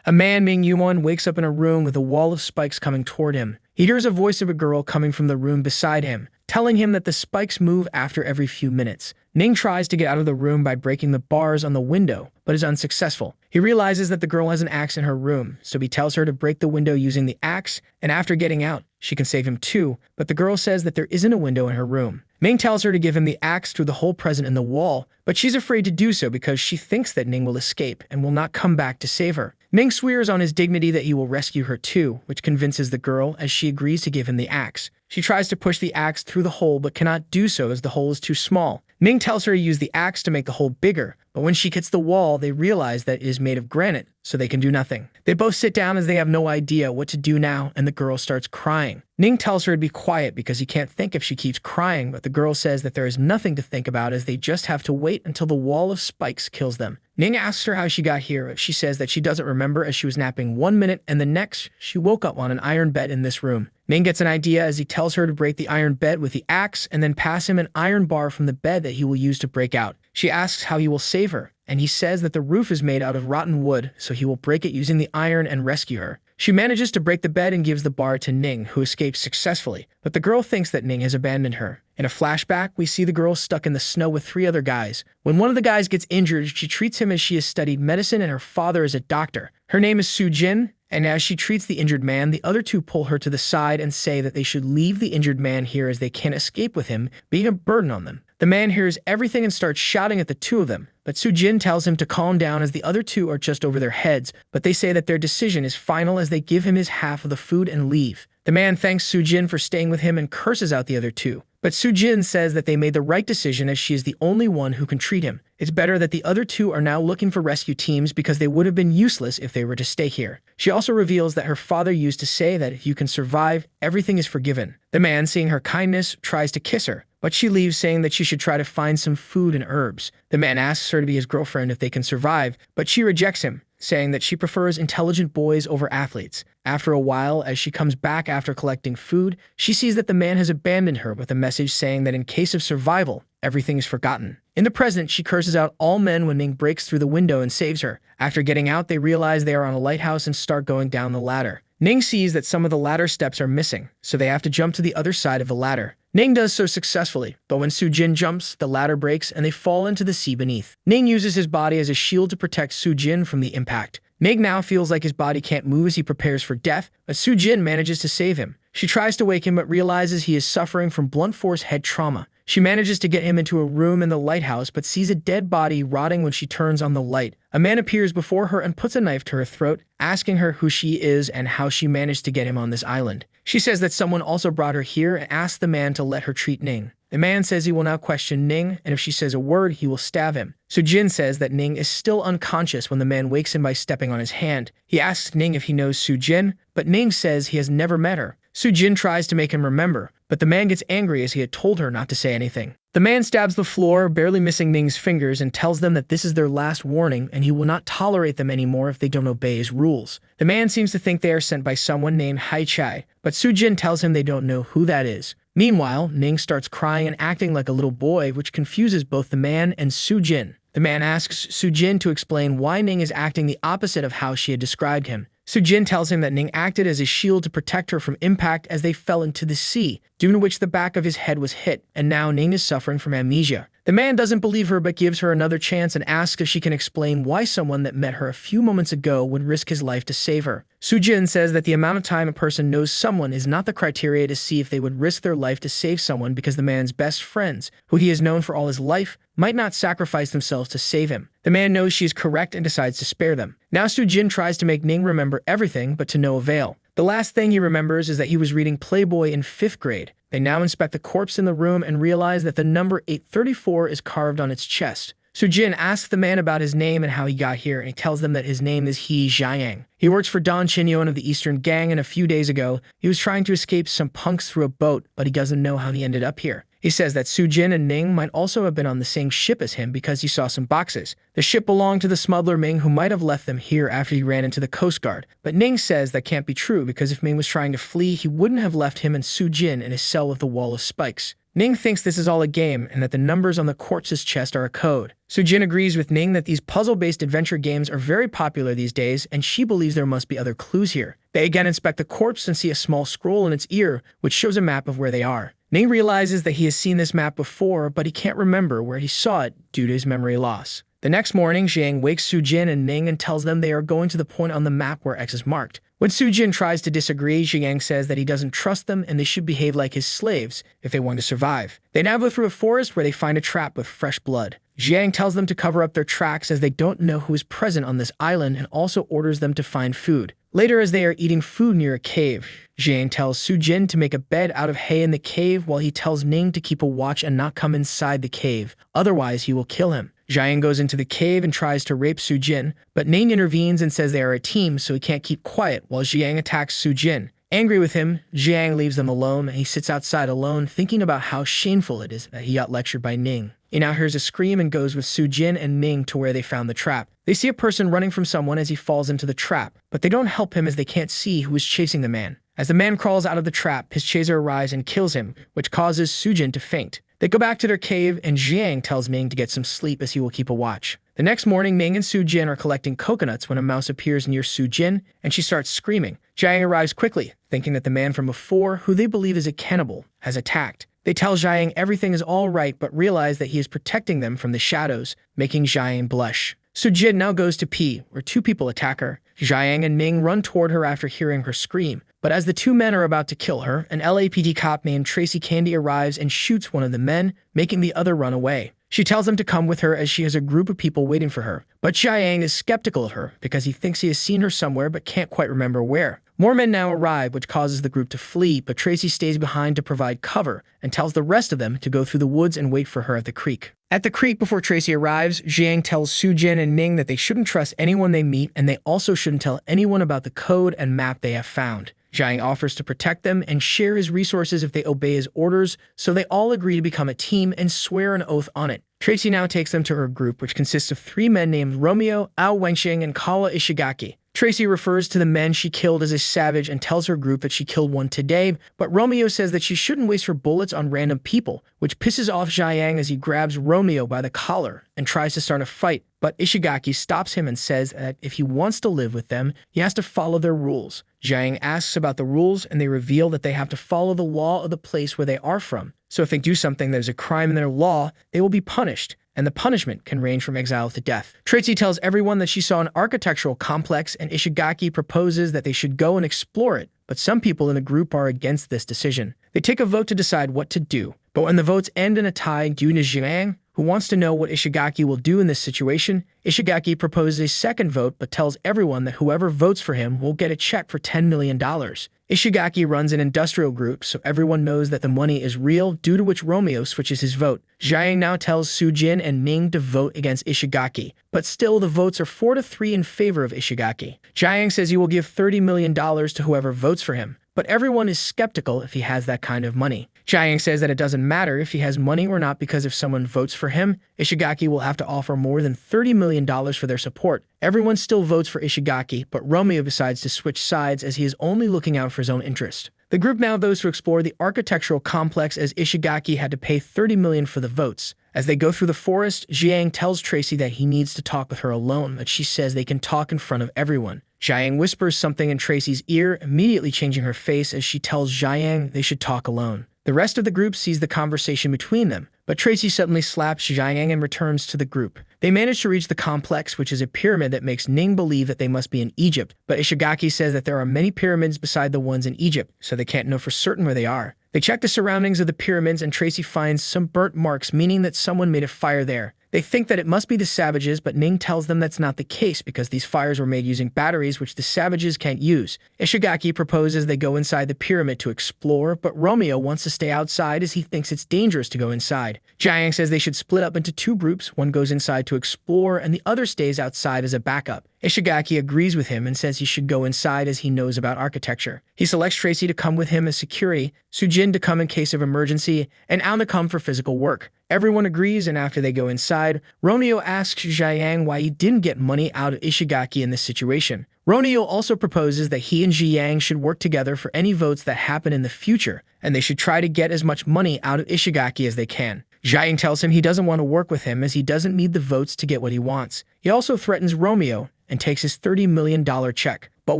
A man, Ming Yuan, wakes up in a room with a wall of spikes coming toward him. He hears a voice of a girl coming from the room beside him, telling him that the spikes move after every few minutes. Ning tries to get out of the room by breaking the bars on the window, but is unsuccessful. He realizes that the girl has an axe in her room, so he tells her to break the window using the axe, and after getting out, she can save him too, but the girl says that there isn't a window in her room. Ming tells her to give him the axe through the hole present in the wall, but she's afraid to do so because she thinks that Ning will escape and will not come back to save her. Ning swears on his dignity that he will rescue her too, which convinces the girl as she agrees to give him the axe. She tries to push the axe through the hole but cannot do so as the hole is too small. Ming tells her to use the axe to make the hole bigger, but when she hits the wall, they realize that it is made of granite, so they can do nothing. They both sit down as they have no idea what to do now, and the girl starts crying. Ning tells her to be quiet because he can't think if she keeps crying, but the girl says that there is nothing to think about as they just have to wait until the wall of spikes kills them. Ning asks her how she got here. She says that she doesn't remember as she was napping 1 minute and the next, she woke up on an iron bed in this room. Ning gets an idea as he tells her to break the iron bed with the axe and then pass him an iron bar from the bed that he will use to break out. She asks how he will save her, and he says that the roof is made out of rotten wood, so he will break it using the iron and rescue her. She manages to break the bed and gives the bar to Ning, who escapes successfully, but the girl thinks that Ning has abandoned her. In a flashback, we see the girl stuck in the snow with 3 other guys. When one of the guys gets injured, she treats him as she has studied medicine and her father is a doctor. Her name is Su Jin, and as she treats the injured man, the other 2 pull her to the side and say that they should leave the injured man here as they can't escape with him, being a burden on them. The man hears everything and starts shouting at the 2 of them, but Su Jin tells him to calm down as the other 2 are just over their heads, but they say that their decision is final as they give him his half of the food and leave. The man thanks Su Jin for staying with him and curses out the other 2. But Su Jin says that they made the right decision as she is the only one who can treat him. It's better that the other 2 are now looking for rescue teams because they would have been useless if they were to stay here. She also reveals that her father used to say that if you can survive, everything is forgiven. The man, seeing her kindness, tries to kiss her, but she leaves saying that she should try to find some food and herbs. The man asks her to be his girlfriend if they can survive, but she rejects him, saying that she prefers intelligent boys over athletes. After a while, as she comes back after collecting food, she sees that the man has abandoned her with a message saying that in case of survival, everything is forgotten. In the present, she curses out all men when Ning breaks through the window and saves her. After getting out, they realize they are on a lighthouse and start going down the ladder. Ning sees that some of the ladder steps are missing, so they have to jump to the other side of the ladder. Ning does so successfully, but when Su Jin jumps, the ladder breaks and they fall into the sea beneath. Ning uses his body as a shield to protect Su Jin from the impact. Ning now feels like his body can't move as he prepares for death, but Su Jin manages to save him. She tries to wake him but realizes he is suffering from blunt force head trauma. She manages to get him into a room in the lighthouse but sees a dead body rotting when she turns on the light. A man appears before her and puts a knife to her throat, asking her who she is and how she managed to get him on this island. She says that someone also brought her here and asks the man to let her treat Ning. The man says he will now question Ning, and if she says a word, he will stab him. Su Jin says that Ning is still unconscious when the man wakes him by stepping on his hand. He asks Ning if he knows Su Jin, but Ning says he has never met her. Su Jin tries to make him remember, but the man gets angry as he had told her not to say anything. The man stabs the floor, barely missing Ning's fingers, and tells them that this is their last warning and he will not tolerate them anymore if they don't obey his rules. The man seems to think they are sent by someone named Hai Chai, but Su Jin tells him they don't know who that is. Meanwhile, Ning starts crying and acting like a little boy, which confuses both the man and Su Jin. The man asks Su Jin to explain why Ning is acting the opposite of how she had described him. Su Jin tells him that Ning acted as a shield to protect her from impact as they fell into the sea, due to which the back of his head was hit, and now Ning is suffering from amnesia. The man doesn't believe her but gives her another chance and asks if she can explain why someone that met her a few moments ago would risk his life to save her. Su Jin says that the amount of time a person knows someone is not the criteria to see if they would risk their life to save someone because the man's best friends, who he has known for all his life, might not sacrifice themselves to save him. The man knows she is correct and decides to spare them. Now Su Jin tries to make Ning remember everything, but to no avail. The last thing he remembers is that he was reading Playboy in 5th grade. They now inspect the corpse in the room and realize that the number 834 is carved on its chest. Su Jin asks the man about his name and how he got here, and he tells them that his name is He Jiang. He works for Don Chinyon of the Eastern Gang, and a few days ago, he was trying to escape some punks through a boat, but he doesn't know how he ended up here. He says that Su Jin and Ning might also have been on the same ship as him because he saw some boxes. The ship belonged to the smuggler Ming, who might have left them here after he ran into the Coast Guard. But Ning says that can't be true because if Ming was trying to flee, he wouldn't have left him and Su Jin in his cell with the wall of spikes. Ning thinks this is all a game and that the numbers on the corpse's chest are a code. Sujin agrees with Ning that these puzzle-based adventure games are very popular these days, and she believes there must be other clues here. They again inspect the corpse and see a small scroll in its ear, which shows a map of where they are. Ning realizes that he has seen this map before, but he can't remember where he saw it due to his memory loss. The next morning, Jiang wakes Sujin and Ning and tells them they are going to the point on the map where X is marked. When Sujin tries to disagree, Jiang says that he doesn't trust them and they should behave like his slaves if they want to survive. They now go through a forest where they find a trap with fresh blood. Jiang tells them to cover up their tracks as they don't know who is present on this island and also orders them to find food. Later, as they are eating food near a cave, Jiang tells Sujin to make a bed out of hay in the cave while he tells Ning to keep a watch and not come inside the cave, otherwise he will kill him. Jiang goes into the cave and tries to rape Sujin, but Ning intervenes and says they are a team so he can't keep quiet while Jiang attacks Sujin. Angry with him, Jiang leaves them alone and he sits outside alone thinking about how shameful it is that he got lectured by Ning. He now hears a scream and goes with Sujin and Ning to where they found the trap. They see a person running from someone as he falls into the trap, but they don't help him as they can't see who is chasing the man. As the man crawls out of the trap, his chaser arrives and kills him, which causes Sujin to faint. They go back to their cave and Jiang tells Ning to get some sleep as he will keep a watch. The next morning, Ning and Sujin are collecting coconuts when a mouse appears near Sujin and she starts screaming. Jiang arrives quickly, thinking that the man from before, who they believe is a cannibal, has attacked. They tell Jiang everything is all right but realize that he is protecting them from the shadows, making Jiang blush. Sujin now goes to pee, where two people attack her. Jiang and Ning run toward her after hearing her scream. But as the two men are about to kill her, an LAPD cop named Tracy Candy arrives and shoots one of the men, making the other run away. She tells them to come with her as she has a group of people waiting for her. But Jiang is skeptical of her because he thinks he has seen her somewhere but can't quite remember where. More men now arrive, which causes the group to flee, but Tracy stays behind to provide cover and tells the rest of them to go through the woods and wait for her at the creek. At the creek before Tracy arrives, Jiang tells Sujin and Ning that they shouldn't trust anyone they meet and they also shouldn't tell anyone about the code and map they have found. Jiang offers to protect them and share his resources if they obey his orders, so they all agree to become a team and swear an oath on it. Tracy now takes them to her group, which consists of 3 men named Romeo, Ao Wenxing, and Kawa Ishigaki. Tracy refers to the men she killed as a savage and tells her group that she killed one today, but Romeo says that she shouldn't waste her bullets on random people, which pisses off Jiang as he grabs Romeo by the collar and tries to start a fight. But Ishigaki stops him and says that if he wants to live with them, he has to follow their rules. Jiang asks about the rules and they reveal that they have to follow the law of the place where they are from. So if they do something that is a crime in their law, they will be punished, and the punishment can range from exile to death. Tracy tells everyone that she saw an architectural complex and Ishigaki proposes that they should go and explore it, but some people in the group are against this decision. They take a vote to decide what to do, but when the votes end in a tie due to Jiang, who wants to know what Ishigaki will do in this situation, Ishigaki proposes a second vote but tells everyone that whoever votes for him will get a check for $10 million. Ishigaki runs an industrial group so everyone knows that the money is real, due to which Romeo switches his vote. Jiang now tells Sujin and Ning to vote against Ishigaki, but still the votes are 4-3 in favor of Ishigaki. Jiang says he will give $30 million to whoever votes for him, but everyone is skeptical if he has that kind of money. Jiang says that it doesn't matter if he has money or not because if someone votes for him, Ishigaki will have to offer more than $30 million for their support. Everyone still votes for Ishigaki, but Romeo decides to switch sides as he is only looking out for his own interest. The group now goes to explore the architectural complex as Ishigaki had to pay $30 million for the votes. As they go through the forest, Jiang tells Tracy that he needs to talk with her alone, but she says they can talk in front of everyone. Jiang whispers something in Tracy's ear, immediately changing her face as she tells Jiang they should talk alone. The rest of the group sees the conversation between them, but Tracy suddenly slaps Jiang and returns to the group. They manage to reach the complex, which is a pyramid that makes Ning believe that they must be in Egypt, but Ishigaki says that there are many pyramids beside the ones in Egypt, so they can't know for certain where they are. They check the surroundings of the pyramids and Tracy finds some burnt marks, meaning that someone made a fire there. They think that it must be the savages, but Ning tells them that's not the case because these fires were made using batteries which the savages can't use. Ishigaki proposes they go inside the pyramid to explore, but Romeo wants to stay outside as he thinks it's dangerous to go inside. Jiang says they should split up into 2 groups, one goes inside to explore and the other stays outside as a backup. Ishigaki agrees with him and says he should go inside as he knows about architecture. He selects Tracy to come with him as security, Sujin to come in case of emergency, and Ao to come for physical work. Everyone agrees, and after they go inside, Romeo asks Jiang why he didn't get money out of Ishigaki in this situation. Romeo also proposes that he and Jiang should work together for any votes that happen in the future, and they should try to get as much money out of Ishigaki as they can. Jiang tells him he doesn't want to work with him as he doesn't need the votes to get what he wants. He also threatens Romeo and takes his $30 million check. But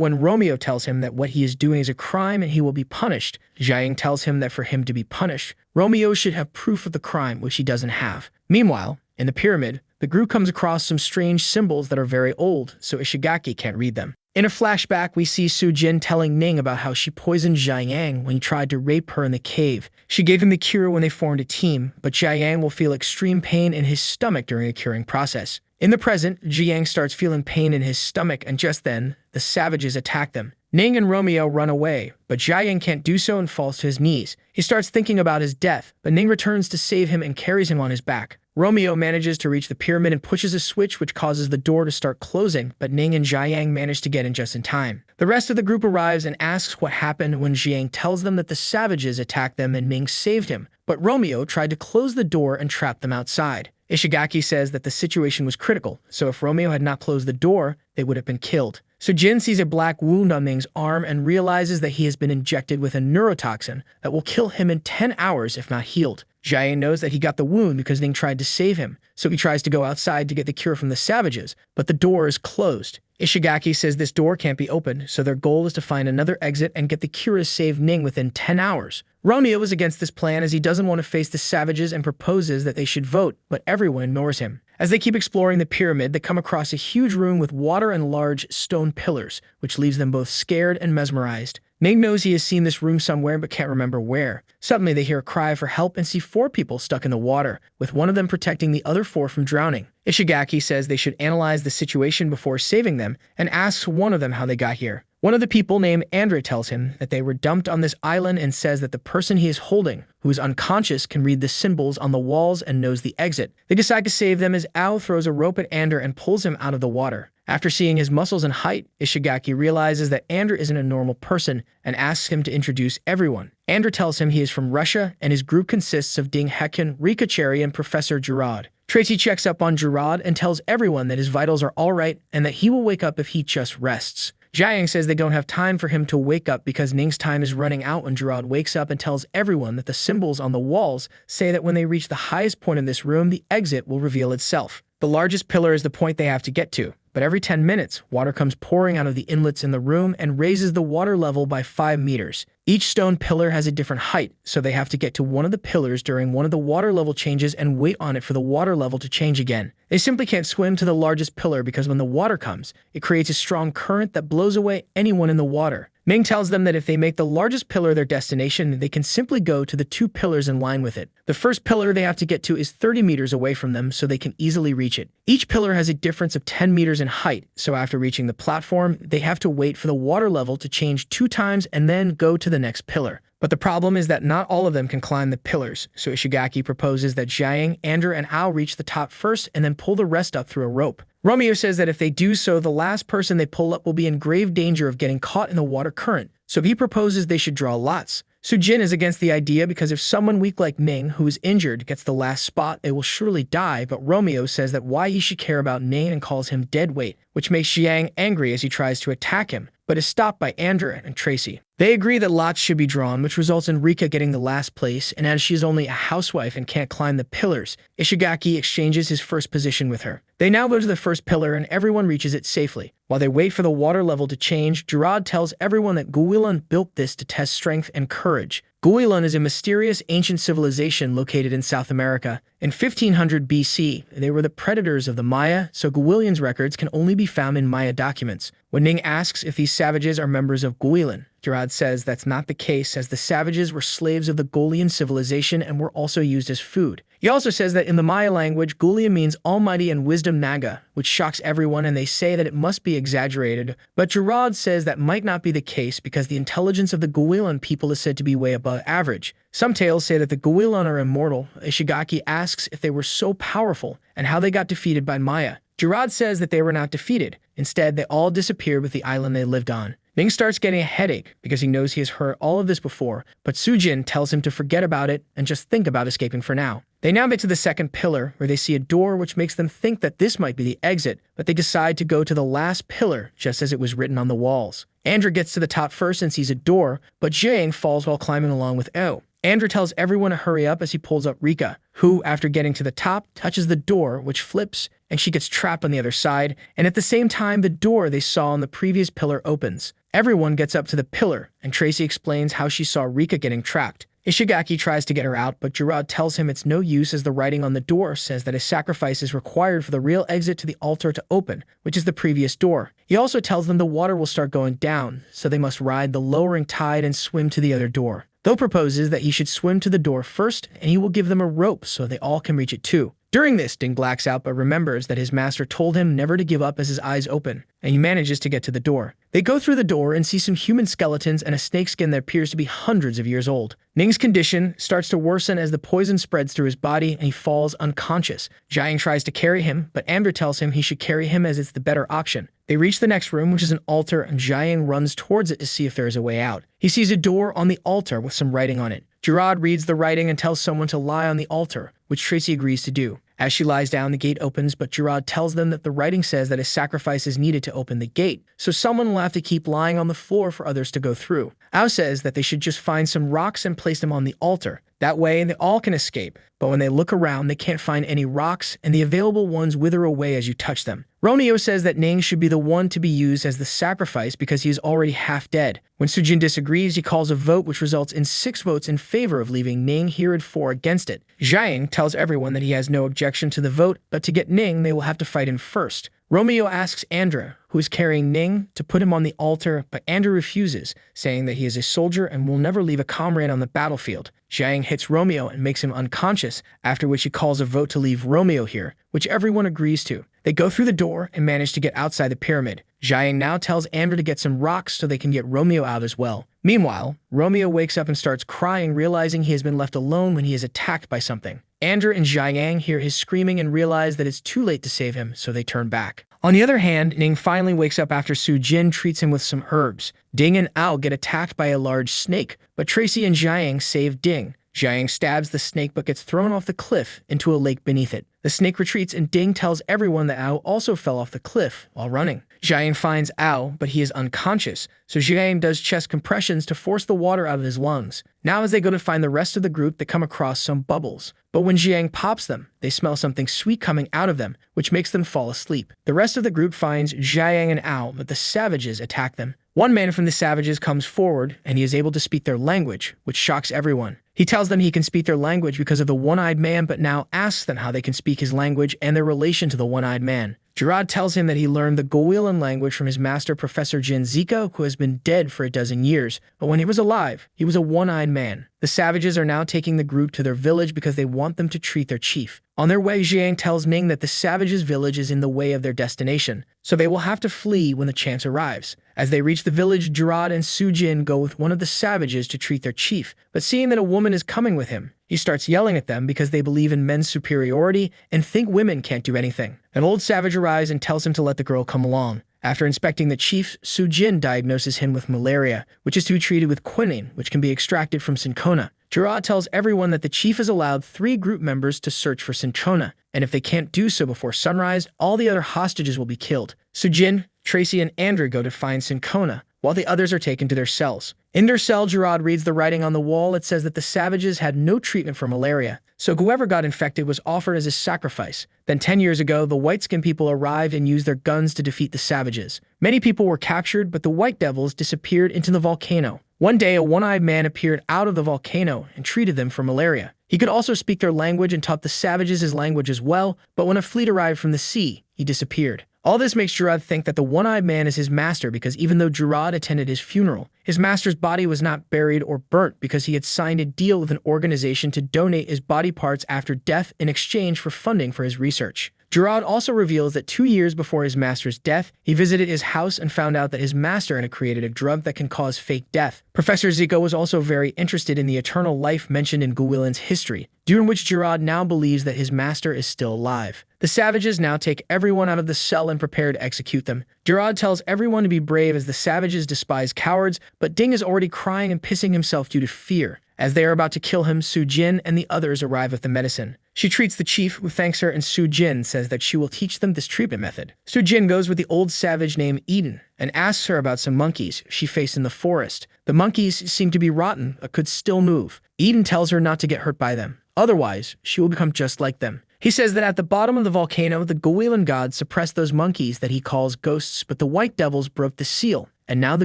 when Romeo tells him that what he is doing is a crime and he will be punished, Jiang tells him that for him to be punished, Romeo should have proof of the crime, which he doesn't have. Meanwhile, in the pyramid, the group comes across some strange symbols that are very old, so Ishigaki can't read them. In a flashback, we see Sujin telling Ning about how she poisoned Jiang when he tried to rape her in the cave. She gave him the cure when they formed a team, but Jiang will feel extreme pain in his stomach during a curing process. In the present, Jiang starts feeling pain in his stomach, and just then, the savages attack them. Ning and Romeo run away, but Jiang can't do so and falls to his knees. He starts thinking about his death, but Ning returns to save him and carries him on his back. Romeo manages to reach the pyramid and pushes a switch which causes the door to start closing, but Ning and Jiang manage to get in just in time. The rest of the group arrives and asks what happened when Jiang tells them that the savages attacked them and Ning saved him, but Romeo tried to close the door and trap them outside. Ishigaki says that the situation was critical, so if Romeo had not closed the door, they would have been killed. So Jin sees a black wound on Ning's arm and realizes that he has been injected with a neurotoxin that will kill him in 10 hours if not healed. Jiang knows that he got the wound because Ning tried to save him, so he tries to go outside to get the cure from the savages, but the door is closed. Ishigaki says this door can't be opened, so their goal is to find another exit and get the cure to save Ning within 10 hours. Romeo is against this plan as he doesn't want to face the savages and proposes that they should vote, but everyone ignores him. As they keep exploring the pyramid, they come across a huge room with water and large stone pillars, which leaves them both scared and mesmerized. Ning knows he has seen this room somewhere but can't remember where. Suddenly they hear a cry for help and see 4 people stuck in the water, with one of them protecting the other 4 from drowning. Ishigaki says they should analyze the situation before saving them and asks one of them how they got here. One of the people named Andre tells him that they were dumped on this island and says that the person he is holding, who is unconscious, can read the symbols on the walls and knows the exit. They decide to save them as Ao throws a rope at Ander and pulls him out of the water. After seeing his muscles and height, Ishigaki realizes that Ander isn't a normal person and asks him to introduce everyone. Ander tells him he is from Russia and his group consists of Ding Hekun, Rika Cherry, and Professor Gerard. Tracy checks up on Gerard and tells everyone that his vitals are alright and that he will wake up if he just rests. Jiang says they don't have time for him to wake up because Ning's time is running out when Gerard wakes up and tells everyone that the symbols on the walls say that when they reach the highest point in this room, the exit will reveal itself. The largest pillar is the point they have to get to, but every 10 minutes, water comes pouring out of the inlets in the room and raises the water level by 5 meters. Each stone pillar has a different height, so they have to get to one of the pillars during one of the water level changes and wait on it for the water level to change again. They simply can't swim to the largest pillar because when the water comes, it creates a strong current that blows away anyone in the water. Ning tells them that if they make the largest pillar their destination, they can simply go to the 2 pillars in line with it. The first pillar they have to get to is 30 meters away from them, so they can easily reach it. Each pillar has a difference of 10 meters in height, so after reaching the platform, they have to wait for the water level to change 2 times and then go to the next pillar. But the problem is that not all of them can climb the pillars, so Ishigaki proposes that Jiang, Ander, and Ao reach the top first and then pull the rest up through a rope. Romeo says that if they do so, the last person they pull up will be in grave danger of getting caught in the water current, so he proposes they should draw lots. Sujin is against the idea because if someone weak like Ning, who is injured, gets the last spot, they will surely die, but Romeo says that why he should care about Ning and calls him deadweight, which makes Jiang angry as he tries to attack him, but is stopped by Ander and Tracy. They agree that lots should be drawn, which results in Rika getting the last place, and as she is only a housewife and can't climb the pillars, Ishigaki exchanges his first position with her. They now go to the first pillar and everyone reaches it safely. While they wait for the water level to change, Gerard tells everyone that Guilin built this to test strength and courage. Guilin is a mysterious ancient civilization located in South America. In 1500 BC, they were the predators of the Maya, so Guilin's records can only be found in Maya documents. When Ning asks if these savages are members of Guilin, Gerard says that's not the case as the savages were slaves of the Golian civilization and were also used as food. He also says that in the Maya language, Gulia means almighty and wisdom naga, which shocks everyone and they say that it must be exaggerated, but Gerard says that might not be the case because the intelligence of the Guilan people is said to be way above average. Some tales say that the Guilan are immortal. Ishigaki asks if they were so powerful and how they got defeated by Maya. Gerard says that they were not defeated. Instead, they all disappeared with the island they lived on. Ning starts getting a headache because he knows he has heard all of this before, but Sujin tells him to forget about it and just think about escaping for now. They now get to the second pillar, where they see a door which makes them think that this might be the exit, but they decide to go to the last pillar, just as it was written on the walls. Andra gets to the top first and sees a door, but Jiang falls while climbing along with Oh. Andra tells everyone to hurry up as he pulls up Rika, who, after getting to the top, touches the door, which flips, and she gets trapped on the other side, and at the same time, the door they saw on the previous pillar opens. Everyone gets up to the pillar, and Tracy explains how she saw Rika getting trapped. Ishigaki tries to get her out, but Gerard tells him it's no use as the writing on the door says that a sacrifice is required for the real exit to the altar to open, which is the previous door. He also tells them the water will start going down, so they must ride the lowering tide and swim to the other door. Though proposes that he should swim to the door first, and he will give them a rope so they all can reach it too. During this, Ding blacks out but remembers that his master told him never to give up as his eyes open, and he manages to get to the door. They go through the door and see some human skeletons and a snakeskin that appears to be hundreds of years old. Ning's condition starts to worsen as the poison spreads through his body and he falls unconscious. Jiang tries to carry him, but Amber tells him he should carry him as it's the better option. They reach the next room, which is an altar, and Jiang runs towards it to see if there is a way out. He sees a door on the altar with some writing on it. Gerard reads the writing and tells someone to lie on the altar, which Tracy agrees to do. As she lies down, the gate opens, but Gerard tells them that the writing says that a sacrifice is needed to open the gate, so someone will have to keep lying on the floor for others to go through. Ao says that they should just find some rocks and place them on the altar. That way, they all can escape, but when they look around, they can't find any rocks, and the available ones wither away as you touch them. Romeo says that Ning should be the one to be used as the sacrifice because he is already half dead. When Sujin disagrees, he calls a vote which results in 6 votes in favor of leaving Ning here and 4 against it. Jiang tells everyone that he has no objection to the vote, but to get Ning, they will have to fight him first. Romeo asks Andra, who is carrying Ning, to put him on the altar, but Andra refuses, saying that he is a soldier and will never leave a comrade on the battlefield. Jiang hits Romeo and makes him unconscious, after which he calls a vote to leave Romeo here, which everyone agrees to. They go through the door and manage to get outside the pyramid. Jiang now tells Andra to get some rocks so they can get Romeo out as well. Meanwhile, Romeo wakes up and starts crying, realizing he has been left alone when he is attacked by something. Andra and Jiang hear his screaming and realize that it's too late to save him, so they turn back. On the other hand, Ning finally wakes up after Su Jin treats him with some herbs. Ding and Ao get attacked by a large snake, but Tracy and Jiang save Ding. Jiang stabs the snake but gets thrown off the cliff into a lake beneath it. The snake retreats and Ding tells everyone that Ao also fell off the cliff while running. Jiang finds Ao, but he is unconscious, so Jiang does chest compressions to force the water out of his lungs. Now as they go to find the rest of the group, they come across some bubbles. But when Jiang pops them, they smell something sweet coming out of them, which makes them fall asleep. The rest of the group finds Jiang and Ao, but the savages attack them. One man from the savages comes forward, and he is able to speak their language, which shocks everyone. He tells them he can speak their language because of the one-eyed man, but now asks them how they can speak his language and their relation to the one-eyed man. Gerard tells him that he learned the Gowilan language from his master, Professor Jin Zico, who has been dead for a dozen years, but when he was alive, he was a one-eyed man. The savages are now taking the group to their village because they want them to treat their chief. On their way, Jiang tells Ning that the savages' village is in the way of their destination, so they will have to flee when the chance arrives. As they reach the village, Gerard and Su Jin go with one of the savages to treat their chief, but seeing that a woman is coming with him, he starts yelling at them because they believe in men's superiority and think women can't do anything. An old savage arrives and tells him to let the girl come along. After inspecting the chief, Su Jin diagnoses him with malaria, which is to be treated with quinine, which can be extracted from cinchona. Gerard tells everyone that the chief has allowed 3 group members to search for cinchona, and if they can't do so before sunrise, all the other hostages will be killed. Su Jin, Tracy, and Andrew go to find cinchona, while the others are taken to their cells. In their cell, Gerard reads the writing on the wall. It says that the savages had no treatment for malaria, so whoever got infected was offered as a sacrifice. Then 10 years ago, the white-skinned people arrived and used their guns to defeat the savages. Many people were captured, but the white devils disappeared into the volcano. One day, a one-eyed man appeared out of the volcano and treated them for malaria. He could also speak their language and taught the savages his language as well, but when a fleet arrived from the sea, he disappeared. All this makes Gerard think that the one-eyed man is his master because even though Gerard attended his funeral, his master's body was not buried or burnt because he had signed a deal with an organization to donate his body parts after death in exchange for funding for his research. Gerard also reveals that 2 years before his master's death, he visited his house and found out that his master had created a drug that can cause fake death. Professor Zico was also very interested in the eternal life mentioned in Gowilan's history, due in which Gerard now believes that his master is still alive. The savages now take everyone out of the cell and prepare to execute them. Gerard tells everyone to be brave as the savages despise cowards, but Ding is already crying and pissing himself due to fear. As they are about to kill him, Su-jin and the others arrive with the medicine. She treats the chief, who thanks her, and Su-jin says that she will teach them this treatment method. Su-jin goes with the old savage named Eden and asks her about some monkeys she faced in the forest. The monkeys seem to be rotten, but could still move. Eden tells her not to get hurt by them. Otherwise, she will become just like them. He says that at the bottom of the volcano, the Gowilan god suppressed those monkeys that he calls ghosts, but the white devils broke the seal, and now the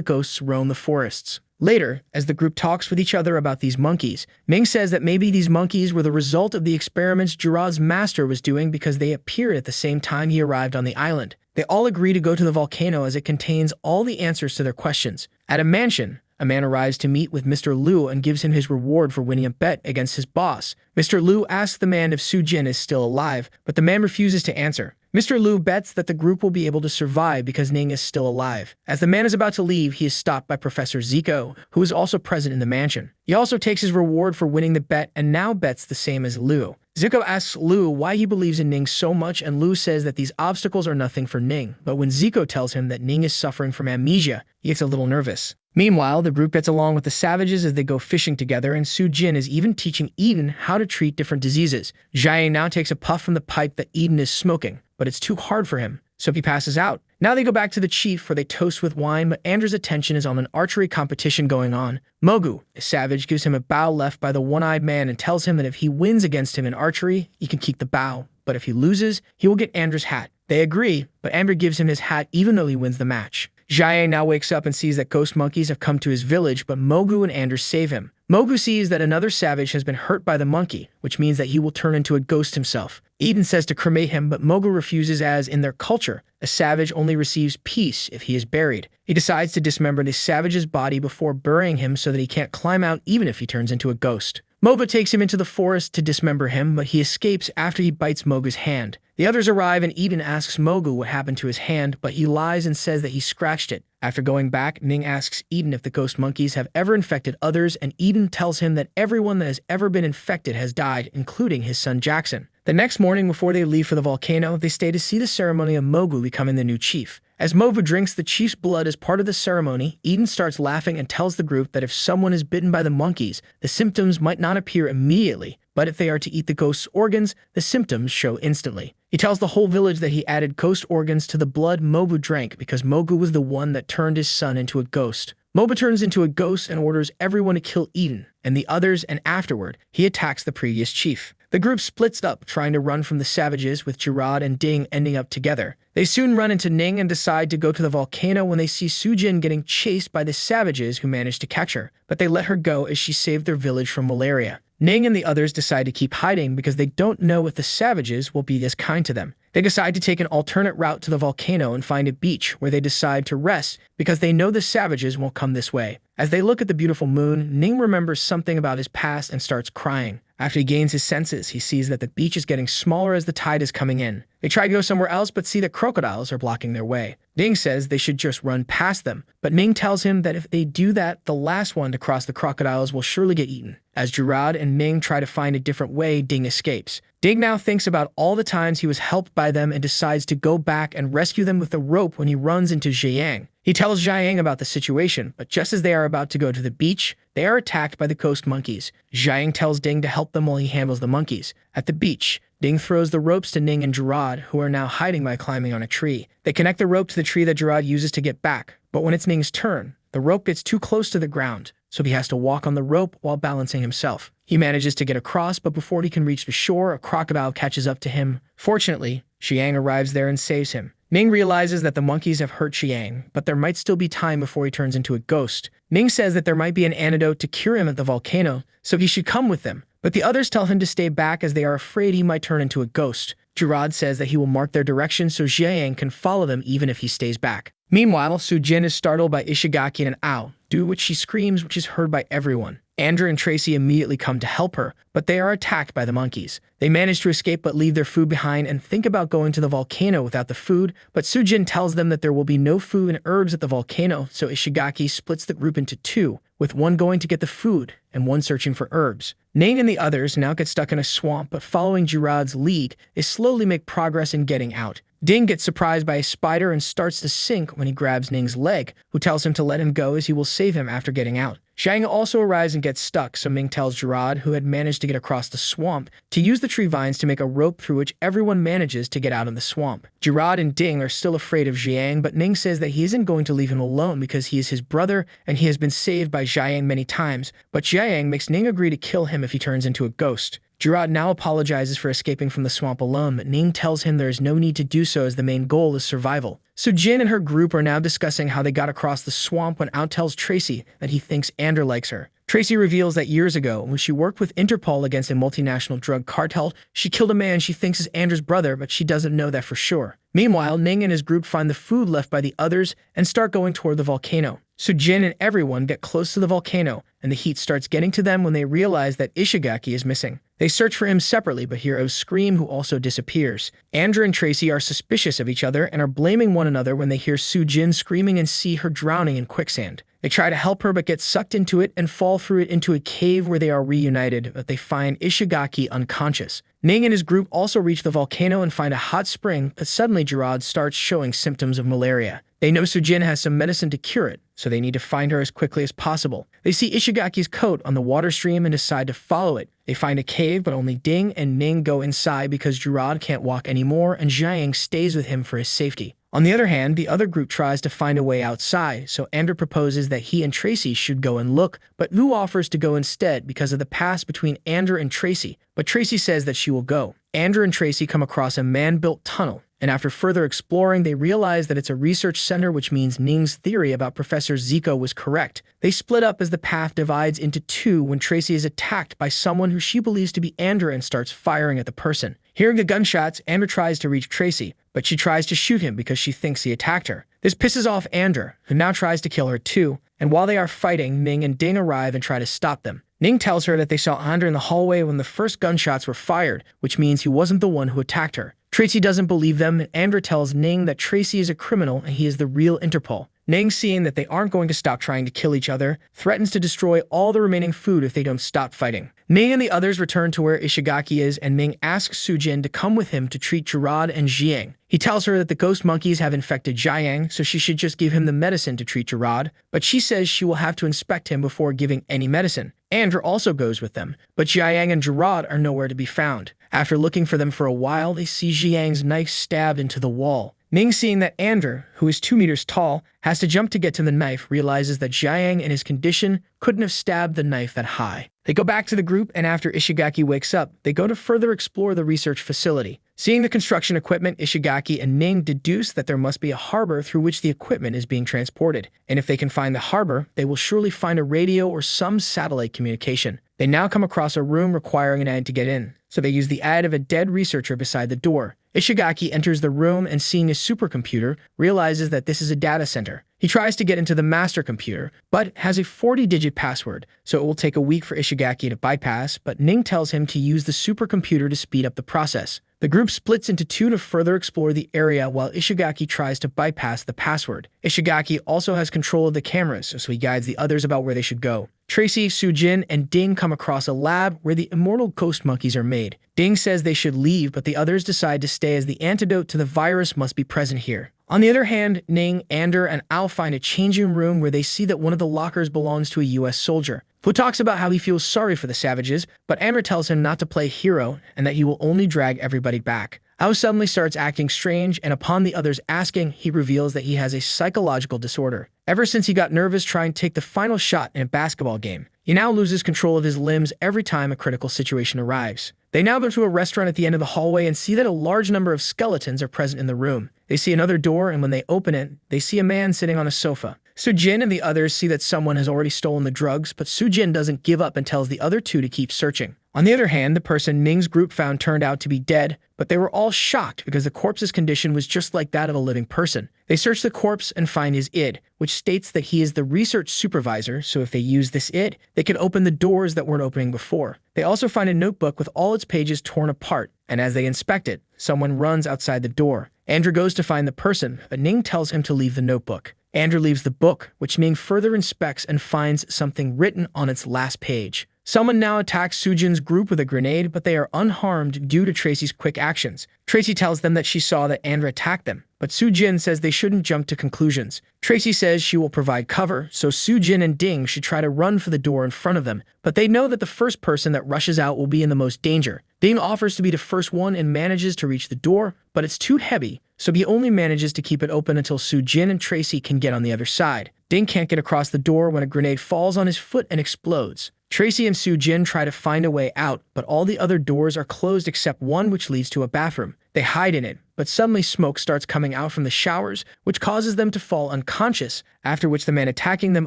ghosts roam the forests. Later, as the group talks with each other about these monkeys, Ming says that maybe these monkeys were the result of the experiments Gerard's master was doing because they appeared at the same time he arrived on the island. They all agree to go to the volcano as it contains all the answers to their questions. At a mansion, a man arrives to meet with Mr. Liu and gives him his reward for winning a bet against his boss. Mr. Liu asks the man if Su-jin is still alive, but the man refuses to answer. Mr. Liu bets that the group will be able to survive because Ning is still alive. As the man is about to leave, he is stopped by Professor Zico, who is also present in the mansion. He also takes his reward for winning the bet and now bets the same as Liu. Zico asks Liu why he believes in Ning so much, and Liu says that these obstacles are nothing for Ning. But when Zico tells him that Ning is suffering from amnesia, he gets a little nervous. Meanwhile, the group gets along with the savages as they go fishing together, and Su-jin is even teaching Eden how to treat different diseases. Jiang now takes a puff from the pipe that Eden is smoking, but it's too hard for him, so he passes out. Now they go back to the chief where they toast with wine, but Andrew's attention is on an archery competition going on. Mogu, a savage, gives him a bow left by the one-eyed man and tells him that if he wins against him in archery, he can keep the bow, but if he loses, he will get Andrew's hat. They agree, but Andrew gives him his hat even though he wins the match. Jiang now wakes up and sees that ghost monkeys have come to his village, but Mogu and Anders save him. Mogu sees that another savage has been hurt by the monkey, which means that he will turn into a ghost himself. Eden says to cremate him, but Mogu refuses as, in their culture, a savage only receives peace if he is buried. He decides to dismember the savage's body before burying him so that he can't climb out even if he turns into a ghost. Mogu takes him into the forest to dismember him, but he escapes after he bites Mogu's hand. The others arrive and Eden asks Mogu what happened to his hand, but he lies and says that he scratched it. After going back, Ning asks Eden if the ghost monkeys have ever infected others, and Eden tells him that everyone that has ever been infected has died, including his son Jackson. The next morning, before they leave for the volcano, they stay to see the ceremony of Mogu becoming the new chief. As Mogu drinks the chief's blood as part of the ceremony, Eden starts laughing and tells the group that if someone is bitten by the monkeys, the symptoms might not appear immediately, but if they are to eat the ghost's organs, the symptoms show instantly. He tells the whole village that he added ghost organs to the blood Mogu drank because Mogu was the one that turned his son into a ghost. Mogu turns into a ghost and orders everyone to kill Eden and the others, and afterward, he attacks the previous chief. The group splits up, trying to run from the savages, with Gerard and Ding ending up together. They soon run into Ning and decide to go to the volcano when they see Su-jin getting chased by the savages who managed to catch her, but they let her go as she saved their village from malaria. Ning and the others decide to keep hiding because they don't know if the savages will be as kind to them. They decide to take an alternate route to the volcano and find a beach where they decide to rest because they know the savages won't come this way. As they look at the beautiful moon, Ning remembers something about his past and starts crying. After he gains his senses, he sees that the beach is getting smaller as the tide is coming in. They try to go somewhere else but see that crocodiles are blocking their way. Ning says they should just run past them, but Ming tells him that if they do that, the last one to cross the crocodiles will surely get eaten. As Gerard and Ming try to find a different way, Ding escapes. Ding now thinks about all the times he was helped by them and decides to go back and rescue them with a rope when he runs into Jiang. He tells Jiang about the situation, but just as they are about to go to the beach, they are attacked by the ghost monkeys. Jiang tells Ding to help them while he handles the monkeys. At the beach, Ding throws the ropes to Ning and Gerard, who are now hiding by climbing on a tree. They connect the rope to the tree that Gerard uses to get back, but when it's Ning's turn, the rope gets too close to the ground, so he has to walk on the rope while balancing himself. He manages to get across, but before he can reach the shore, a crocodile catches up to him. Fortunately, Jiang arrives there and saves him. Ning realizes that the monkeys have hurt Jiang, but there might still be time before he turns into a ghost. Ning says that there might be an antidote to cure him at the volcano, so he should come with them. But the others tell him to stay back as they are afraid he might turn into a ghost. Gerard says that he will mark their direction so Jiang can follow them even if he stays back. Meanwhile, Su-jin is startled by Ishigaki and Ao, due to which she screams, which is heard by everyone. Andrew and Tracy immediately come to help her, but they are attacked by the monkeys. They manage to escape but leave their food behind and think about going to the volcano without the food, but Su-jin tells them that there will be no food and herbs at the volcano, so Ishigaki splits the group into two, with one going to get the food and one searching for herbs. Ning and the others now get stuck in a swamp, but following Gerard's lead, they slowly make progress in getting out. Ding gets surprised by a spider and starts to sink when he grabs Ning's leg, who tells him to let him go as he will save him after getting out. Jiang also arrives and gets stuck, so Ming tells Gerard, who had managed to get across the swamp, to use the tree vines to make a rope through which everyone manages to get out of the swamp. Gerard and Ding are still afraid of Jiang, but Ning says that he isn't going to leave him alone because he is his brother and he has been saved by Jiang many times, but Jiang makes Ning agree to kill him if he turns into a ghost. Gerard now apologizes for escaping from the swamp alone, but Ning tells him there is no need to do so as the main goal is survival. So Jin and her group are now discussing how they got across the swamp when Out tells Tracy that he thinks Ander likes her. Tracy reveals that years ago, when she worked with Interpol against a multinational drug cartel, she killed a man she thinks is Ander's brother, but she doesn't know that for sure. Meanwhile, Ning and his group find the food left by the others and start going toward the volcano. So Jin and everyone get close to the volcano, and the heat starts getting to them when they realize that Ishigaki is missing. They search for him separately, but hear O's scream, who also disappears. Andrew and Tracy are suspicious of each other and are blaming one another when they hear Soo-jin screaming and see her drowning in quicksand. They try to help her but get sucked into it and fall through it into a cave where they are reunited, but they find Ishigaki unconscious. Ning and his group also reach the volcano and find a hot spring, but suddenly Gerard starts showing symptoms of malaria. They know Soo-jin has some medicine to cure it, so they need to find her as quickly as possible. They see Ishigaki's coat on the water stream and decide to follow it. They find a cave, but only Ding and Ning go inside because Gerard can't walk anymore and Jiang stays with him for his safety. On the other hand, the other group tries to find a way outside, so Ander proposes that he and Tracy should go and look, but Lu offers to go instead because of the past between Ander and Tracy, but Tracy says that she will go. Ander and Tracy come across a man-built tunnel, and after further exploring, they realize that it's a research center, which means Ning's theory about Professor Zico was correct. They split up as the path divides into two when Tracy is attacked by someone who she believes to be Ander and starts firing at the person. Hearing the gunshots, Ander tries to reach Tracy, but she tries to shoot him because she thinks he attacked her. This pisses off Ander, who now tries to kill her too, and while they are fighting, Ning and Ding arrive and try to stop them. Ning tells her that they saw Ander in the hallway when the first gunshots were fired, which means he wasn't the one who attacked her. Tracy doesn't believe them, and Ander tells Ning that Tracy is a criminal and he is the real Interpol. Ning, seeing that they aren't going to stop trying to kill each other, threatens to destroy all the remaining food if they don't stop fighting. Ning and the others return to where Ishigaki is, and Ning asks Soo-jin to come with him to treat Gerard and Jiang. He tells her that the ghost monkeys have infected Jiang, so she should just give him the medicine to treat Gerard, but she says she will have to inspect him before giving any medicine. Ander also goes with them, but Jiang and Gerard are nowhere to be found. After looking for them for a while, they see Jiang's knife stabbed into the wall. Ning, seeing that Ander, who is 2 meters tall, has to jump to get to the knife, realizes that Jiang in his condition couldn't have stabbed the knife that high. They go back to the group, and after Ishigaki wakes up, they go to further explore the research facility. Seeing the construction equipment, Ishigaki and Ning deduce that there must be a harbor through which the equipment is being transported, and if they can find the harbor, they will surely find a radio or some satellite communication. They now come across a room requiring an ad to get in, so they use the ad of a dead researcher beside the door. Ishigaki enters the room and, seeing a supercomputer, realizes that this is a data center. He tries to get into the master computer, but has a 40-digit password, so it will take a week for Ishigaki to bypass, but Ning tells him to use the supercomputer to speed up the process. The group splits into two to further explore the area while Ishigaki tries to bypass the password. Ishigaki also has control of the cameras, so he guides the others about where they should go. Tracy, Soo-jin, and Ding come across a lab where the immortal ghost monkeys are made. Ding says they should leave, but the others decide to stay as the antidote to the virus must be present here. On the other hand, Ning, Ander, and Ao find a changing room where they see that one of the lockers belongs to a US soldier, who talks about how he feels sorry for the savages, but Ander tells him not to play hero and that he will only drag everybody back. Ao suddenly starts acting strange, and upon the others asking, he reveals that he has a psychological disorder. Ever since he got nervous trying to take the final shot in a basketball game, he now loses control of his limbs every time a critical situation arrives. They now go to a restaurant at the end of the hallway and see that a large number of skeletons are present in the room. They see another door, and when they open it, they see a man sitting on a sofa. Soo-jin and the others see that someone has already stolen the drugs, but Soo-jin doesn't give up and tells the other two to keep searching. On the other hand, the person Ning's group found turned out to be dead, but they were all shocked because the corpse's condition was just like that of a living person. They search the corpse and find his id, which states that he is the research supervisor, so if they use this id, they can open the doors that weren't opening before. They also find a notebook with all its pages torn apart, and as they inspect it, someone runs outside the door. Andrew goes to find the person, but Ning tells him to leave the notebook. Andrew leaves the book, which Ning further inspects and finds something written on its last page. Someone now attacks Sujin's group with a grenade, but they are unharmed due to Tracy's quick actions. Tracy tells them that she saw that Andra attacked them, but Sujin says they shouldn't jump to conclusions. Tracy says she will provide cover, so Sujin and Ding should try to run for the door in front of them, but they know that the first person that rushes out will be in the most danger. Ding offers to be the first one and manages to reach the door, but it's too heavy, so he only manages to keep it open until Sujin and Tracy can get on the other side. Ding can't get across the door when a grenade falls on his foot and explodes. Tracy and Sujin try to find a way out, but all the other doors are closed except one which leads to a bathroom. They hide in it, but suddenly smoke starts coming out from the showers, which causes them to fall unconscious, after which the man attacking them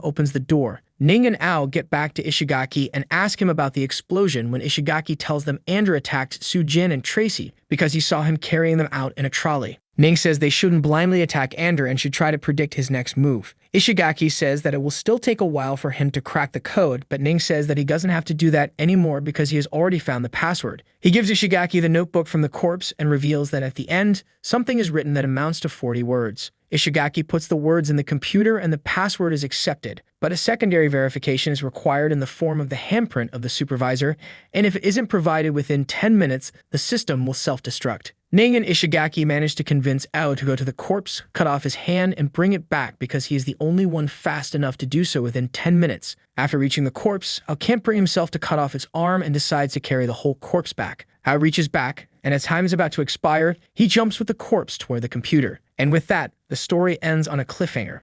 opens the door. Ning and Ao get back to Ishigaki and ask him about the explosion when Ishigaki tells them Andra attacked Sujin and Tracy because he saw him carrying them out in a trolley. Ning says they shouldn't blindly attack Andra and should try to predict his next move. Ishigaki says that it will still take a while for him to crack the code, but Ning says that he doesn't have to do that anymore because he has already found the password. He gives Ishigaki the notebook from the corpse and reveals that at the end, something is written that amounts to 40 words. Ishigaki puts the words in the computer and the password is accepted, but a secondary verification is required in the form of the handprint of the supervisor, and if it isn't provided within 10 minutes, the system will self-destruct. Ning and Ishigaki manage to convince Ao to go to the corpse, cut off his hand, and bring it back because he is the only one fast enough to do so within 10 minutes. After reaching the corpse, Ao can't bring himself to cut off its arm and decides to carry the whole corpse back. Ao reaches back, and as time is about to expire, he jumps with the corpse toward the computer. And with that, the story ends on a cliffhanger.